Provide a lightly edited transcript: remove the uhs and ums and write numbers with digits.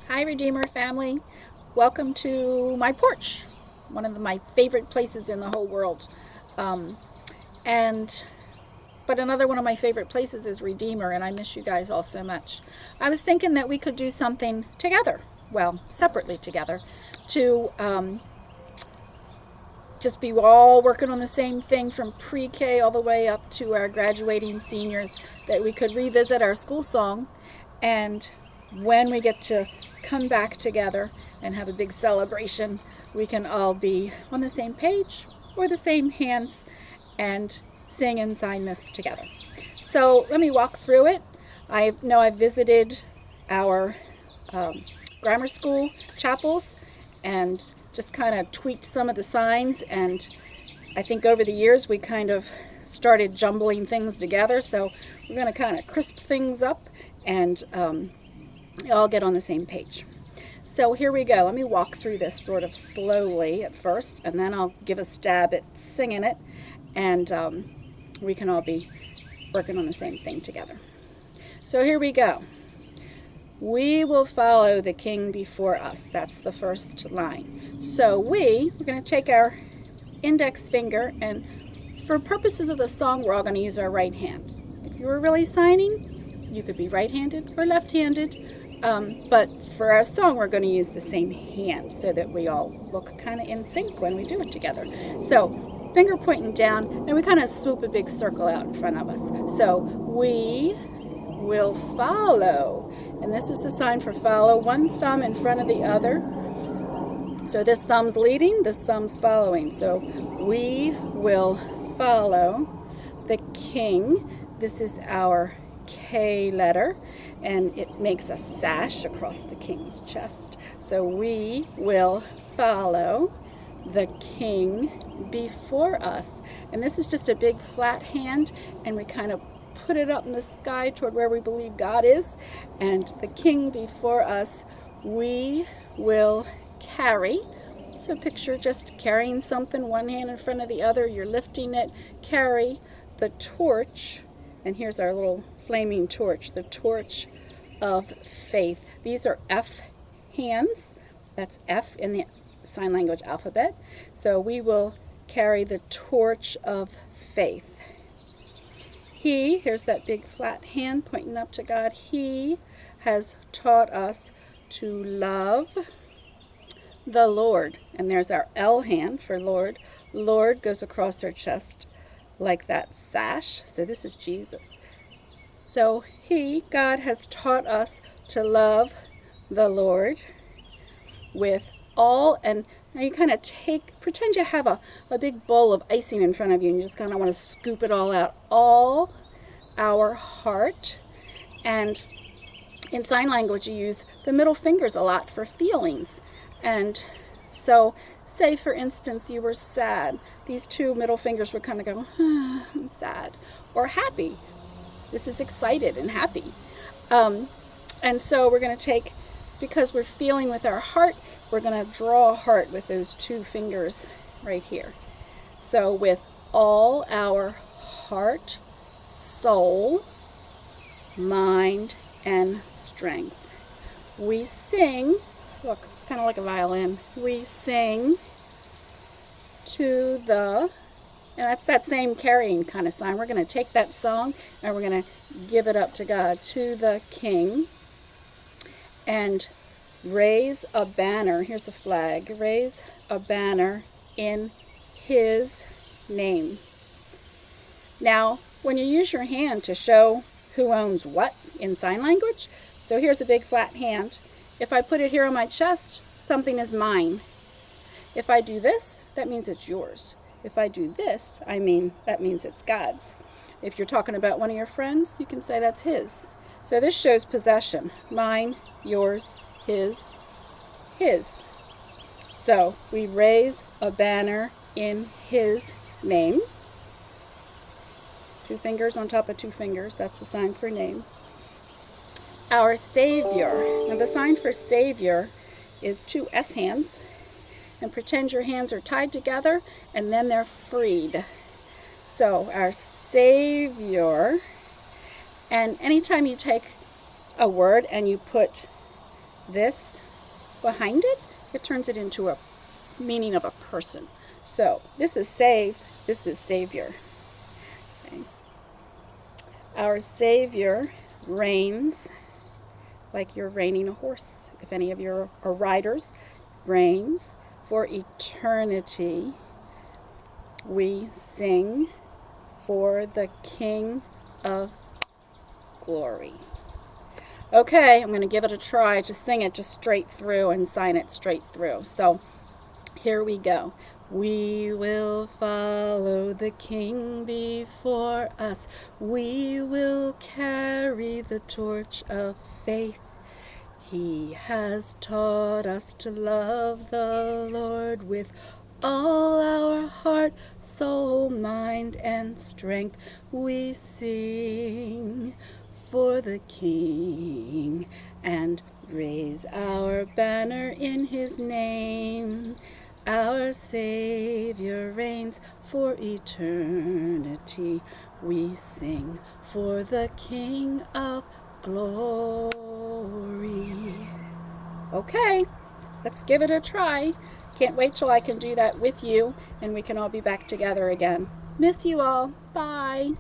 Hi, Redeemer family. Welcome to my porch, one of my favorite places in the whole world. Um, and but another one of my favorite places is Redeemer, and I miss you guys all so much. I was thinking that we could do something together, well, separately together, to just be all working on the same thing from pre-K all the way up to our graduating seniors, that we could revisit our school song, and when we get to come back together and have a big celebration, we can all be on the same page or the same hands and sing and sign this together. So let me walk through it. I know I've visited our grammar school chapels and just kind of tweaked some of the signs, and I think over the years we kind of started jumbling things together, so we're going to kind of crisp things up and all get on the same page. So here we go. Let me walk through this sort of slowly at first, and then I'll give a stab at singing it, and we can all be working on the same thing together. So here we go. We will follow the King before us. That's the first line. So we're going to take our index finger, and for purposes of the song, we're all going to use our right hand. If you were really signing, you could be right-handed or left-handed, but for our song, we're going to use the same hand so that we all look kind of in sync when we do it together. So finger pointing down, and we kind of swoop a big circle out in front of us. So we will follow, and this is the sign for follow, one thumb in front of the other. So this thumb's leading, this thumb's following. So we will follow the King. This is our K letter, and it makes a sash across the King's chest. So we will follow the King before us. And this is just a big flat hand, and we kind of put it up in the sky toward where we believe God is. And the King before us, we will carry. So picture just carrying something, one hand in front of the other, you're lifting it, carry the torch. And here's our little flaming torch, the torch of faith. These are F hands. That's F in the sign language alphabet. So we will carry the torch of faith. Here's that big flat hand pointing up to God. He has taught us to love the Lord. And there's our L hand for Lord. Lord goes across our chest like that sash. So this is Jesus. So God has taught us to love the Lord with all, and now you kind of pretend you have a big bowl of icing in front of you, and you just kind of want to scoop it all out. All our heart. And in sign language, you use the middle fingers a lot for feelings. And so, say for instance, you were sad. These two middle fingers would kind of go, I'm sad. Or happy. This is excited and happy. And so we're going to take, because we're feeling with our heart, we're going to draw a heart with those two fingers right here. So with all our heart, soul, mind, and strength, we sing. Look, it's kind of like a violin. We sing to the, and that's that same carrying kind of sign. We're going to take that song and we're going to give it up to God, to the King, and raise a banner. Here's a flag. Raise a banner in His name. Now, when you use your hand to show who owns what in sign language, so here's a big flat hand. If I put it here on my chest, something is mine. If I do this, that means it's yours. If I do this, that means it's God's. If you're talking about one of your friends, you can say that's his. So this shows possession. Mine, yours, his. So we raise a banner in His name. Two fingers on top of two fingers. That's the sign for name. Our Savior. Now the sign for Savior is two S hands. And pretend your hands are tied together and then they're freed. So our Savior. And anytime you take a word and you put this behind it, it turns it into a meaning of a person. So this is save, this is Savior. Okay. Our Savior reigns like you're reining a horse. If any of you are riders, reigns for eternity. We sing for the King of Glory. Okay, I'm going to give it a try to sing it just straight through and sign it straight through. So here we go. We will follow the King before us. We will carry the torch of faith. He has taught us to love the Lord with all our heart, soul, mind, and strength. We sing for the King and raise our banner in His name. Our Savior reigns for eternity. We sing for the King of Glory. Okay, let's give it a try. Can't wait till I can do that with you and we can all be back together again. Miss you all. Bye.